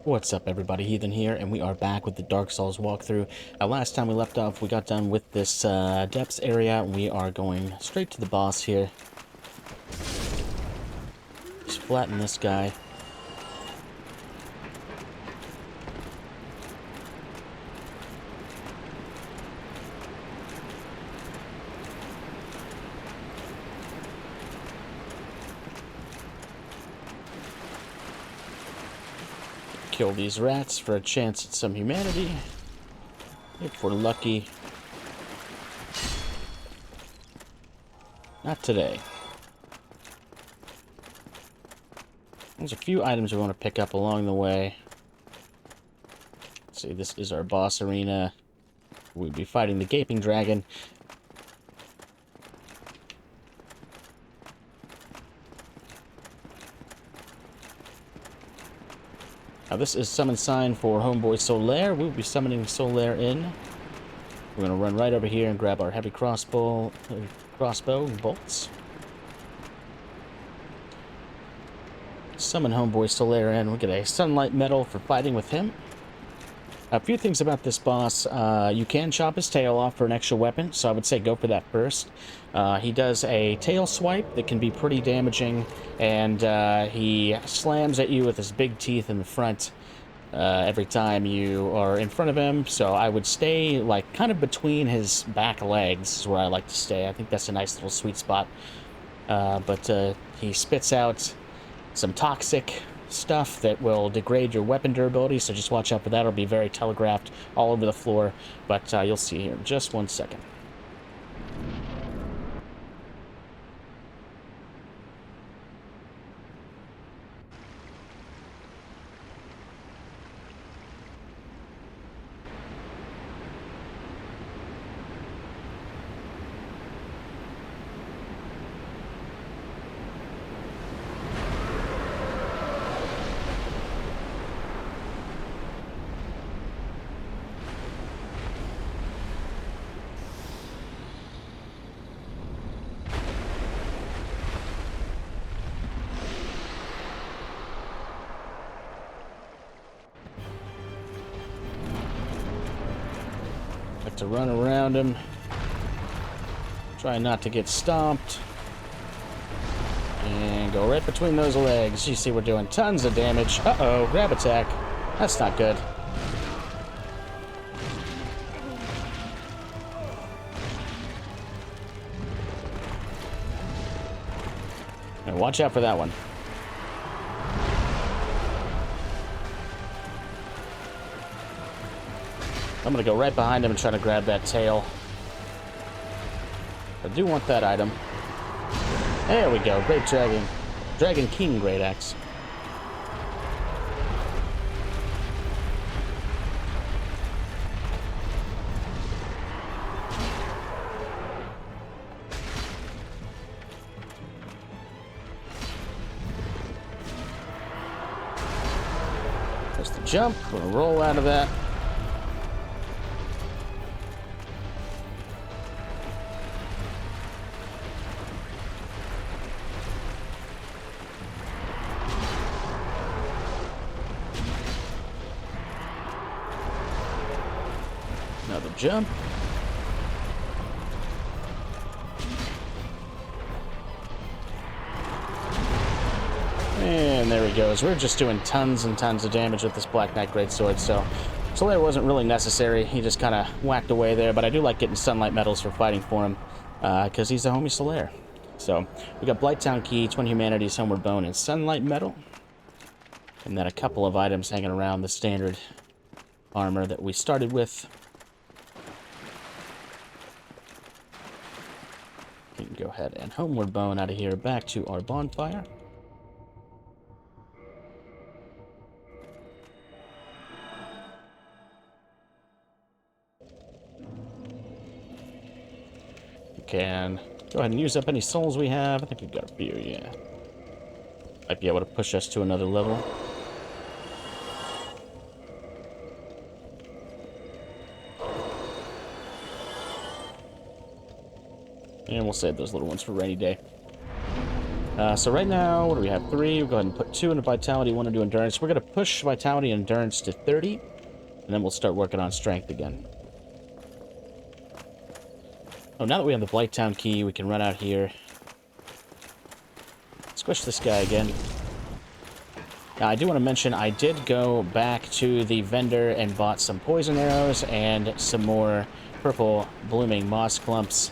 What's up everybody, Heathen here, and we are back with the Dark Souls walkthrough. Last time we left off, we got done with this depths area. We are going straight to the boss here. Just flatten this guy. Kill these rats for a chance at some humanity. If we're lucky. Not today. There's a few items we want to pick up along the way. Let's see, this is our boss arena. We'd be fighting the Gaping Dragon. Now this is summon sign for Homeboy Solaire. We'll be summoning Solaire in. We're going to run right over here and grab our heavy crossbow and bolts. Summon Homeboy Solaire in. We'll get a sunlight medal for fighting with him. A few things about this boss. You can chop his tail off for an extra weapon, so I would say go for that first. He does a tail swipe that can be pretty damaging, and he slams at you with his big teeth in the front every time you are in front of him. So I would stay like kind of between his back legs is where I like to stay. I think that's a nice little sweet spot. But he spits out some toxic stuff that will degrade your weapon durability, so just watch out for that. It'll be very telegraphed all over the floor, but you'll see here in just 1 second. To run around him. Try not to get stomped. And go right between those legs. You see we're doing tons of damage. Uh-oh, grab attack. That's not good. And watch out for that one. I'm gonna go right behind him and try to grab that tail. I do want that item. There we go. Great Dragon. Dragon King Great Axe. There's the jump. We're gonna roll out of that. Another jump. And there he goes. We're just doing tons and tons of damage with this Black Knight Greatsword, so Solaire wasn't really necessary. He just kind of whacked away there, but I do like getting sunlight medals for fighting for him, because he's a homie Solaire. So, we got Blighttown Key, Twin Humanities, Homeward Bone, and Sunlight Medal. And then a couple of items hanging around the standard armor that we started with. We can go ahead and Homeward Bone out of here, back to our bonfire. We can go ahead and use up any souls we have. I think we've got a few, yeah. Might be able to push us to another level. And we'll save those little ones for a rainy day. So right now, what do we have? 3. We'll go ahead and put 2 into Vitality, 1 into Endurance. We're going to push Vitality and Endurance to 30, and then we'll start working on Strength again. Oh, now that we have the Blighttown key, we can run out here. Squish this guy again. Now, I do want to mention, I did go back to the vendor and bought some poison arrows and some more purple blooming moss clumps,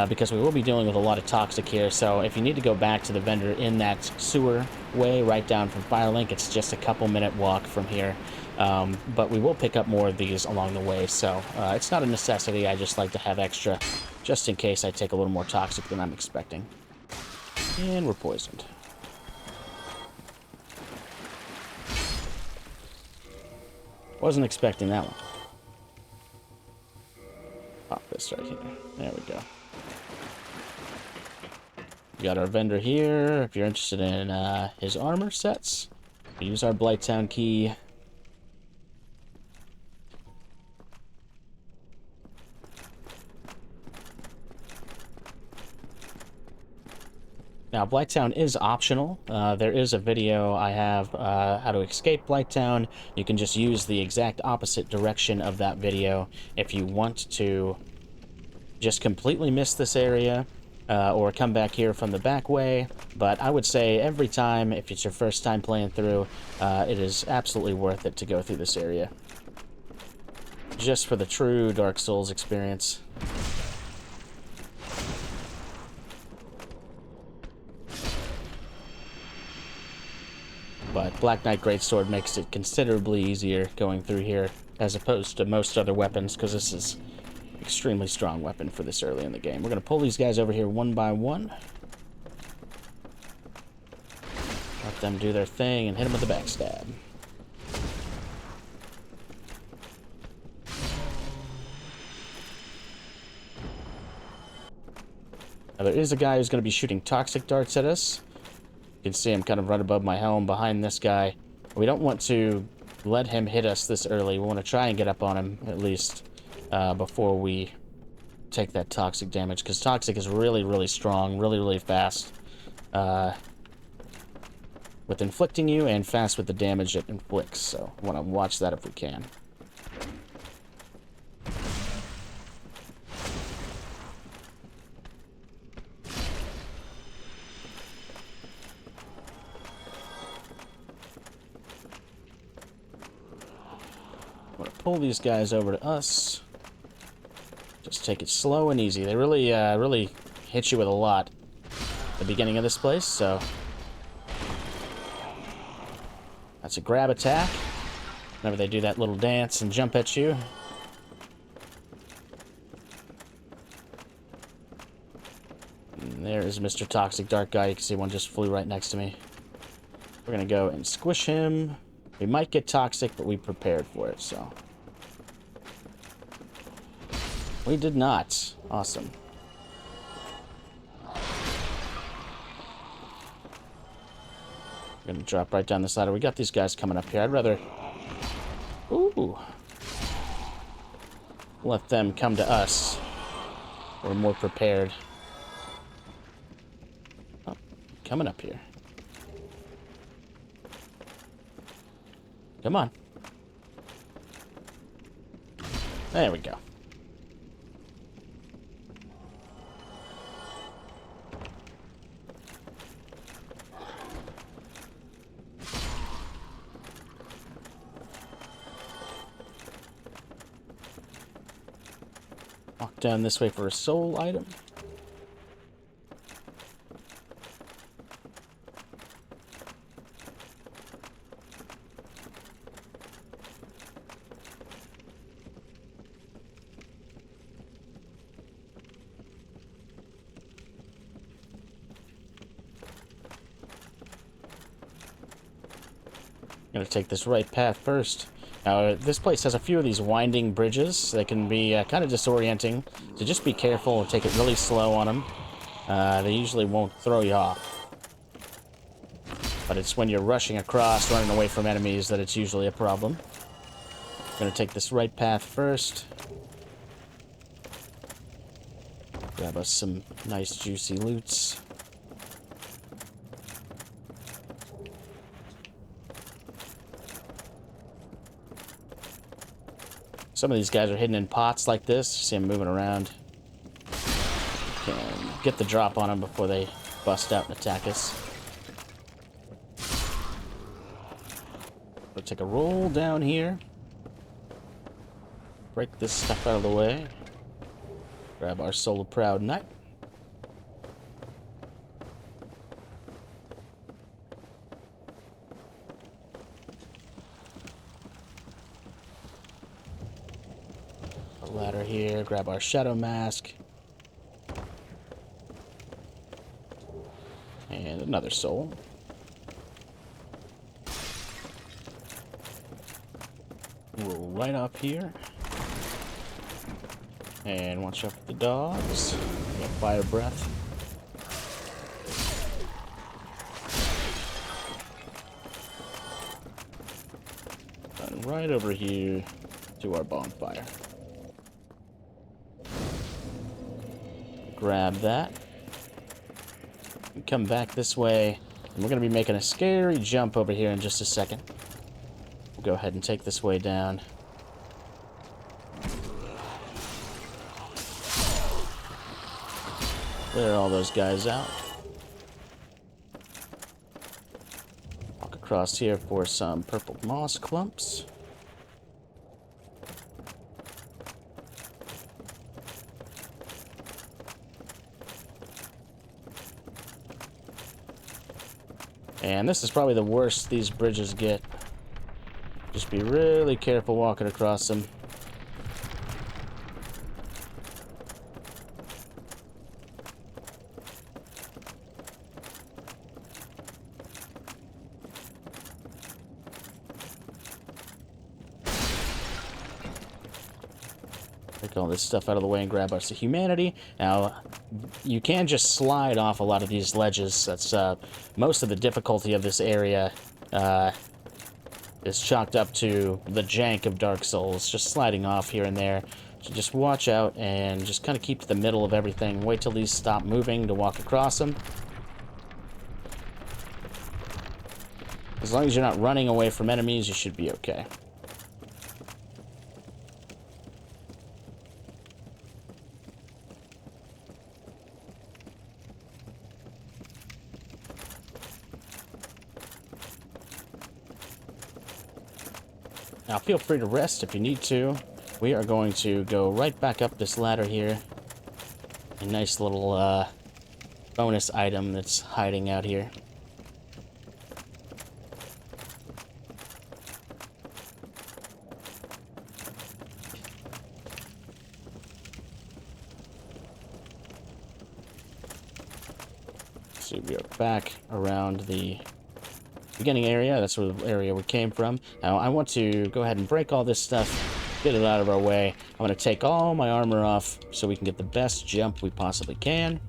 because we will be dealing with a lot of toxic here. So if you need to go back to the vendor in that sewer way right down from Firelink, it's just a couple-minute walk from here. But we will pick up more of these along the way, so it's not a necessity. I just like to have extra, just in case I take a little more toxic than I'm expecting. And we're poisoned. Wasn't expecting that one. Pop this right here. There we go. We got our vendor here. If you're interested in his armor sets, we use our Blighttown key. Now, Blighttown is optional. There is a video I have how to escape Blighttown. You can just use the exact opposite direction of that video if you want to just completely miss this area or come back here from the back way. But I would say every time, if it's your first time playing through, it is absolutely worth it to go through this area. Just for the true Dark Souls experience. But Black Knight Greatsword makes it considerably easier going through here as opposed to most other weapons, because this is an extremely strong weapon for this early in the game. We're going to pull these guys over here one by one. Let them do their thing and hit them with the backstab. Now, there is a guy who's going to be shooting toxic darts at us. You can see him kind of right above my helm behind this guy. We don't want to let him hit us this early. We want to try and get up on him, at least, before we take that toxic damage. Because toxic is really, really strong, really, really fast with inflicting you, and fast with the damage it inflicts. So we want to watch that if we can. Pull these guys over to us. Just take it slow and easy. They really, really hit you with a lot at the beginning of this place, so... That's a grab attack. Whenever they do that little dance and jump at you. And there is Mr. Toxic Dark Guy. You can see one just flew right next to me. We're gonna go and squish him. We might get toxic, but we prepared for it, so... We did not. Awesome. We're gonna drop right down this ladder. We got these guys coming up here. I'd rather... Ooh. Let them come to us. We're more prepared. Oh, coming up here. Come on. There we go. Walk down this way for a soul item. Gonna take this right path first. Now, this place has a few of these winding bridges that can be kind of disorienting, so just be careful and take it really slow on them. They usually won't throw you off. But it's when you're rushing across, running away from enemies, that it's usually a problem. Gonna take this right path first. Grab us some nice juicy loots. Some of these guys are hidden in pots like this. See them moving around. Can get the drop on them before they bust out and attack us. We'll take a roll down here. Break this stuff out of the way. Grab our Soul of Proud Knight. A ladder here. Grab our Shadow Mask. And another soul. Roll right up here. And watch out for the dogs. We got fire breath. And right over here to our bonfire. Grab that. And come back this way. And we're going to be making a scary jump over here in just a second. We'll go ahead and take this way down. Clear all those guys out. Walk across here for some purple moss clumps. And this is probably the worst these bridges get. Just be really careful walking across them. Take all this stuff out of the way and grab us the humanity. Now, you can just slide off a lot of these ledges. That's most of the difficulty of this area is chalked up to the jank of Dark Souls, just sliding off here and there. So just watch out and just kind of keep to the middle of everything. Wait till these stop moving to walk across them. As long as you're not running away from enemies, you should be okay. Now feel free to rest if you need to. We are going to go right back up this ladder here. A nice little bonus item that's hiding out here. So we are back around the beginning area. That's where the area we came from. Now I want to go ahead and break all this stuff, get it out of our way. I'm going to take all my armor off so we can get the best jump we possibly can.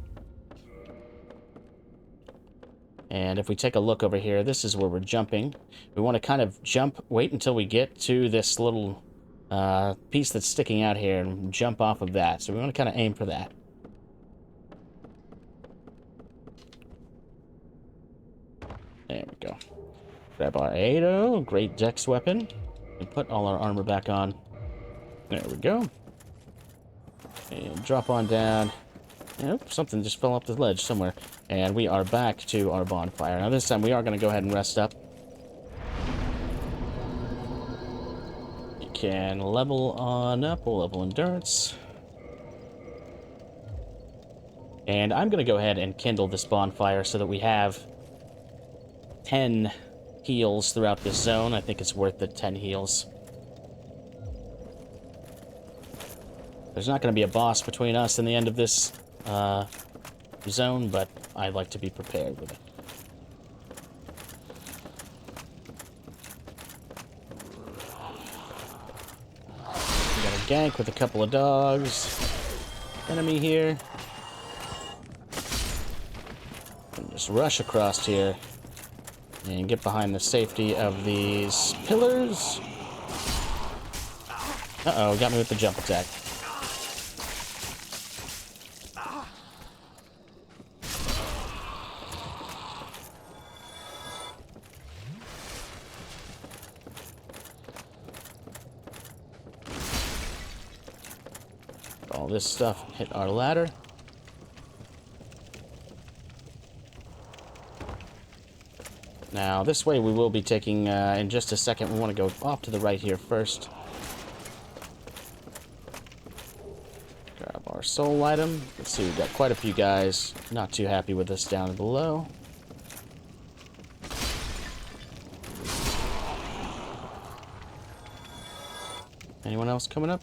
And if we take a look over here, this is where we're jumping. We want to kind of jump, wait until we get to this little piece that's sticking out here and jump off of that. So we want to kind of aim for that. There we go. Grab our Ado, great dex weapon, and put all our armor back on. There we go. And drop on down. Nope, something just fell off the ledge somewhere. And we are back to our bonfire. Now this time we are going to go ahead and rest up. You can level on up. We'll level endurance. And I'm going to go ahead and kindle this bonfire so that we have 10 heals throughout this zone. I think it's worth the 10 heals. There's not going to be a boss between us and the end of this zone, but I like to be prepared with it. We got a gank with a couple of dogs. Enemy here. And just rush across here. And get behind the safety of these pillars. Uh-oh, got me with the jump attack. all this stuff and hit our ladder. Now, this way we will be taking, in just a second, we want to go off to the right here first. Grab our soul item. Let's see, we've got quite a few guys not too happy with us down below. Anyone else coming up?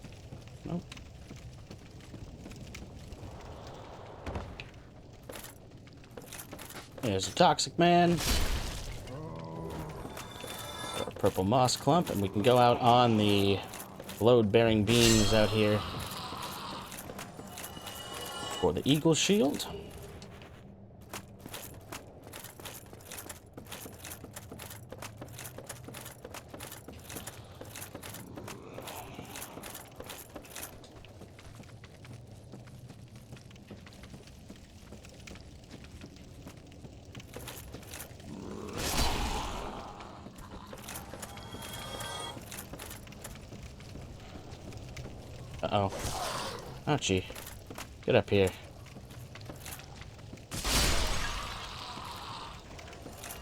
Nope. There's a toxic man. Got a purple moss clump, and we can go out on the load-bearing beams out here for the eagle shield. Uh-oh. Ouchie. Get up here.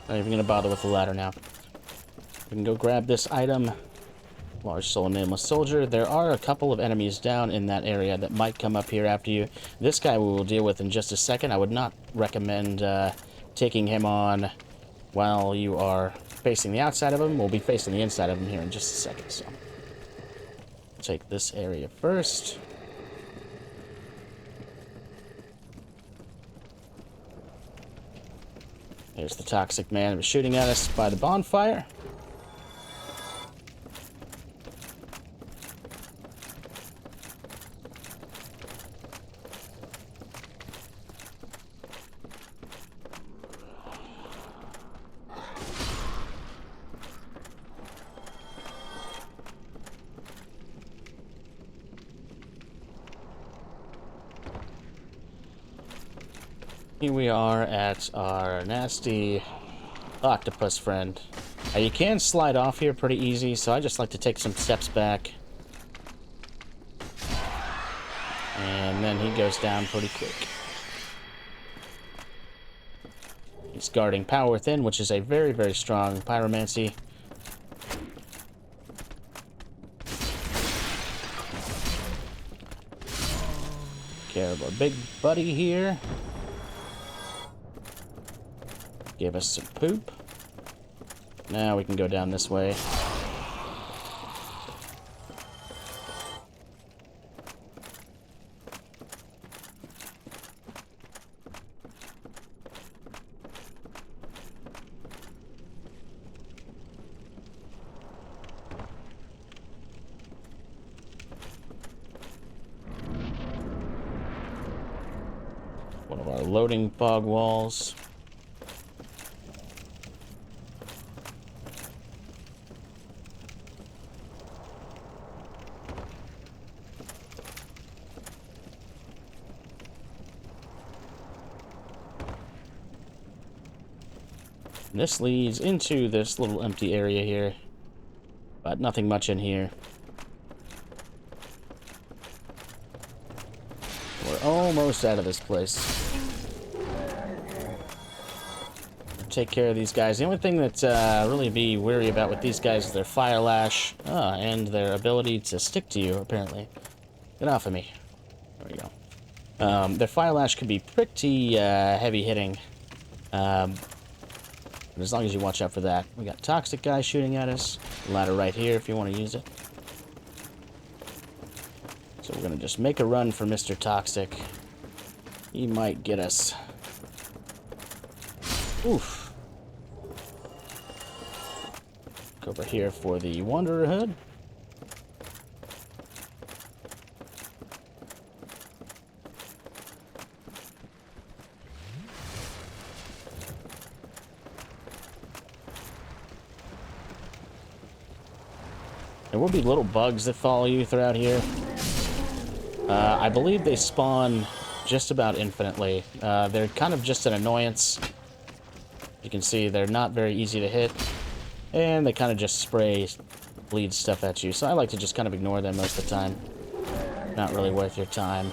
Not even gonna bother with the ladder now. We can go grab this item. Large soul nameless soldier. There are a couple of enemies down in that area that might come up here after you. This guy we will deal with in just a second. I would not recommend taking him on while you are facing the outside of him. We'll be facing the inside of him here in just a second, so... Take this area first. There's the toxic man that was shooting at us by the bonfire. Here we are at our nasty octopus friend. You can slide off here pretty easy, so I just like to take some steps back. And then he goes down pretty quick. He's guarding Power Within, which is a very, very strong pyromancy. Care of our big buddy here. Give us some poop. Now we can go down this way. One of our loading fog walls. This leads into this little empty area here, but nothing much in here. We're almost out of this place. Take care of these guys. The only thing that really be wary about with these guys is their fire lash and their ability to stick to you, apparently. Get off of me. There we go. Their fire lash can be pretty heavy hitting. But as long as you watch out for that. We got toxic guys shooting at us. Ladder right here if you want to use it. So we're going to just make a run for Mr. Toxic. He might get us. Oof. Look over here for the Wanderer hood. There will be little bugs that follow you throughout here. I believe they spawn just about infinitely. They're kind of just an annoyance. You can see they're not very easy to hit. And they kind of just spray bleed stuff at you. So I like to just kind of ignore them most of the time. Not really worth your time.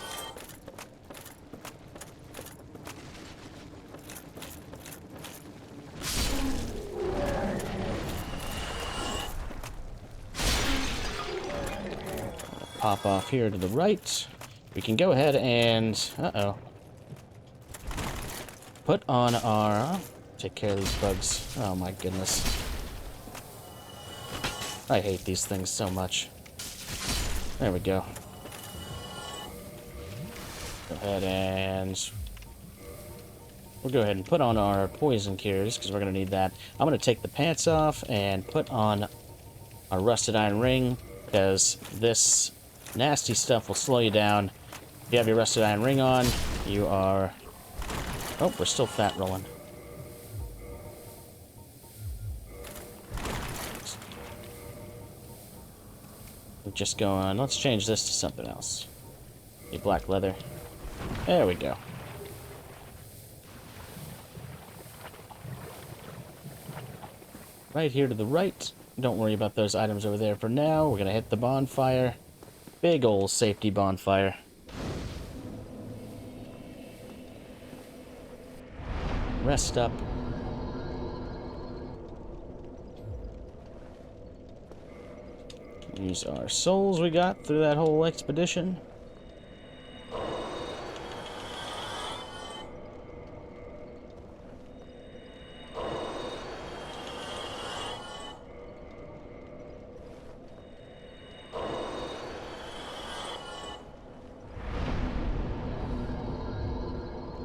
Pop off here to the right. We can go ahead and... Uh-oh. Put on our... Take care of these bugs. Oh my goodness. I hate these things so much. There we go. Go ahead and... We'll go ahead and put on our poison cures, because we're going to need that. I'm going to take the pants off and put on our rusted iron ring, because this nasty stuff will slow you down. If you have your rusted iron ring on, you are... Oh, we're still fat rolling. Just go on. Let's change this to something else. A black leather. There we go. Right here to the right. Don't worry about those items over there for now. We're going to hit the bonfire. Big old safety bonfire. Rest up. Use our souls we got through that whole expedition.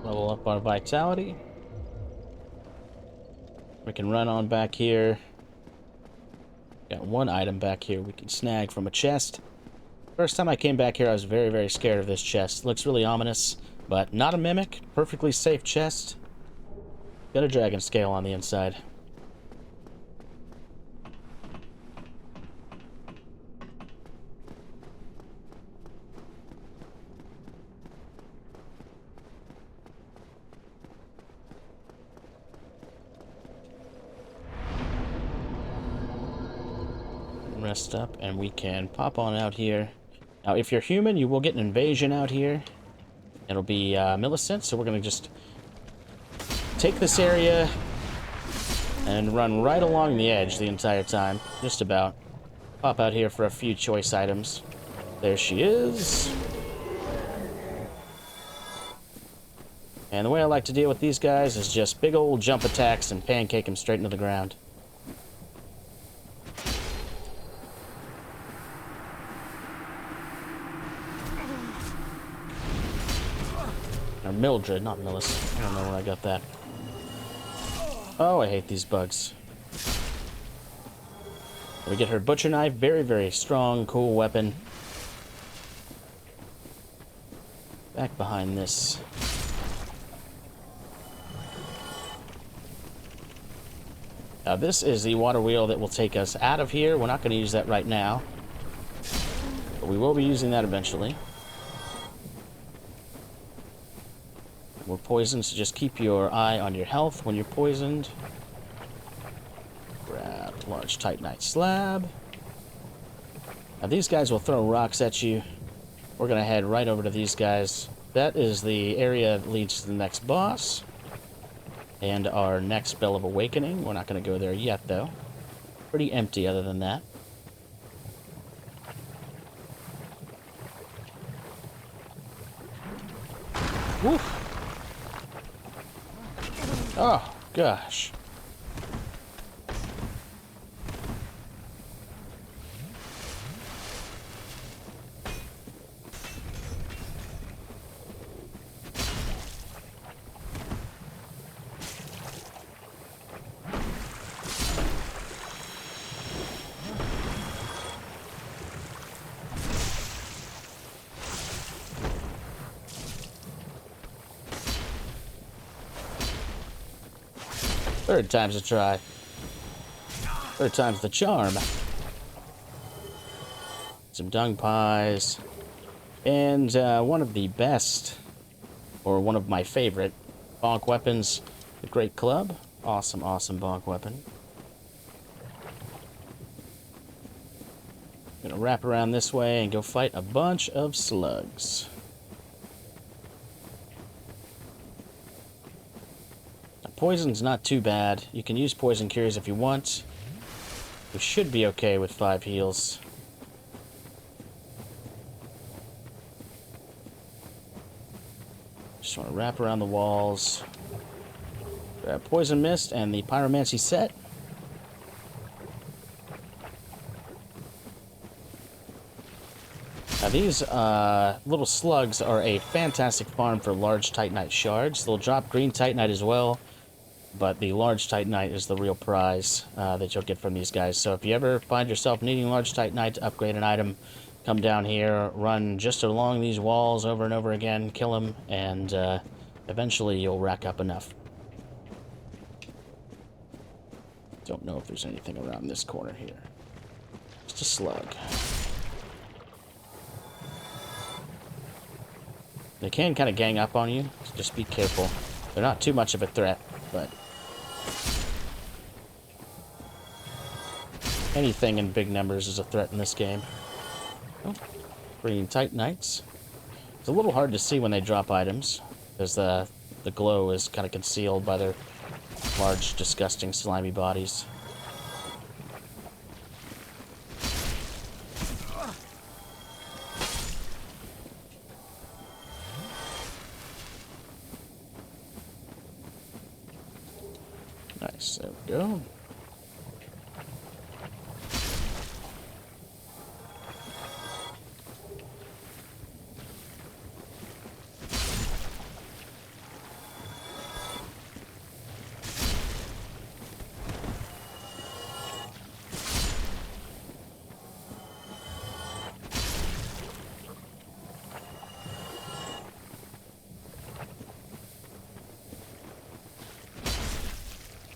Level up our vitality. We can run on back here. Got one item back here we can snag from a chest. First time I came back here, I was very, very scared of this chest. Looks really ominous, but not a mimic. Perfectly safe chest. Got a dragon scale on the inside. Rest up, and we can pop on out here. Now, if you're human, you will get an invasion out here. It'll be Millicent, so we're going to just take this area and run right along the edge the entire time. Just about. Pop out here for a few choice items. There she is. And the way I like to deal with these guys is just big old jump attacks and pancake them straight into the ground. Or Mildred, not Millicent. I don't know where I got that. Oh, I hate these bugs. We get her butcher knife. Very, very strong, cool weapon. Back behind this. Now, this is the water wheel that will take us out of here. We're not going to use that right now, but we will be using that eventually. We're poisoned, so just keep your eye on your health when you're poisoned. Grab large titanite slab. Now these guys will throw rocks at you. We're going to head right over to these guys. That is the area that leads to the next boss. And our next Bell of Awakening. We're not going to go there yet, though. Pretty empty other than that. Woof! Oh, gosh. Third time's a try. Third time's the charm. Some dung pies. And one of the best, or one of my favorite, bonk weapons, the Great Club. Awesome, awesome bonk weapon. Gonna wrap around this way and go fight a bunch of slugs. Now, poison's not too bad. You can use poison cures if you want. We should be okay with 5 heals. Just want to wrap around the walls. Grab Poison Mist and the Pyromancy set. Now these little slugs are a fantastic farm for large Titanite shards. They'll drop green Titanite as well, but the large Titanite is the real prize that you'll get from these guys. So if you ever find yourself needing large Titanite to upgrade an item, come down here, run just along these walls over and over again, kill them, and eventually you'll rack up enough. Don't know if there's anything around this corner here. Just a slug. They can kind of gang up on you, so just be careful. They're not too much of a threat, but anything in big numbers is a threat in this game. Oh, green Titanites. It's a little hard to see when they drop items, because the glow is kind of concealed by their large, disgusting, slimy bodies. Nice, there we go.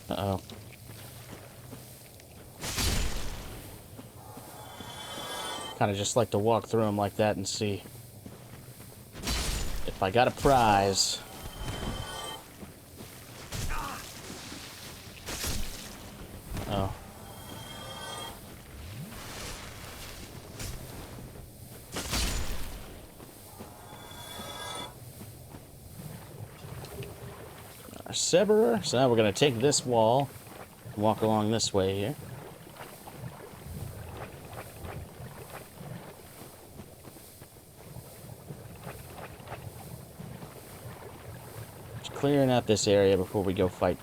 Uh-oh. Kind of just like to walk through them like that and see if I got a prize. Oh. Our Severer. So now we're going to take this wall and walk along this way here. Just clearing out this area before we go fight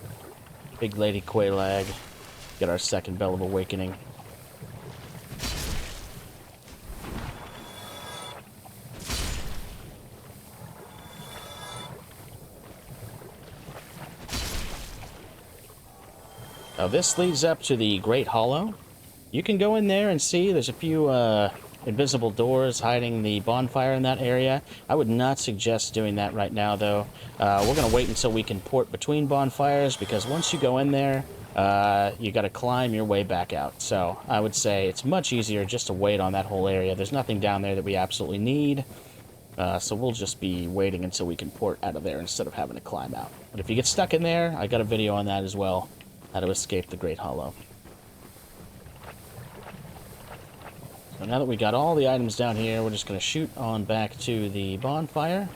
Big Lady Quelaag. Get our second Bell of Awakening. Now this leads up to the Great Hollow. You can go in there and see there's a few invisible doors hiding the bonfire in that area. I would not suggest doing that right now, though. We're going to wait until we can port between bonfires, because once you go in there, you got to climb your way back out. So I would say it's much easier just to wait on that whole area. There's nothing down there that we absolutely need. So we'll just be waiting until we can port out of there instead of having to climb out. But if you get stuck in there, I got a video on that as well. How to escape the Great Hollow. So now that we got all the items down here, we're just going to shoot on back to the bonfire.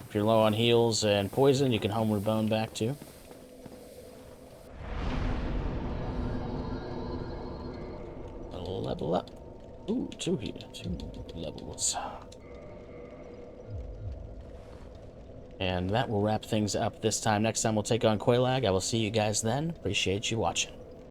If you're low on heals and poison, you can homeward bone back too. Level up. Ooh, 2 here. 2 levels. And that will wrap things up this time. Next time we'll take on Quelaag. I will see you guys then. Appreciate you watching.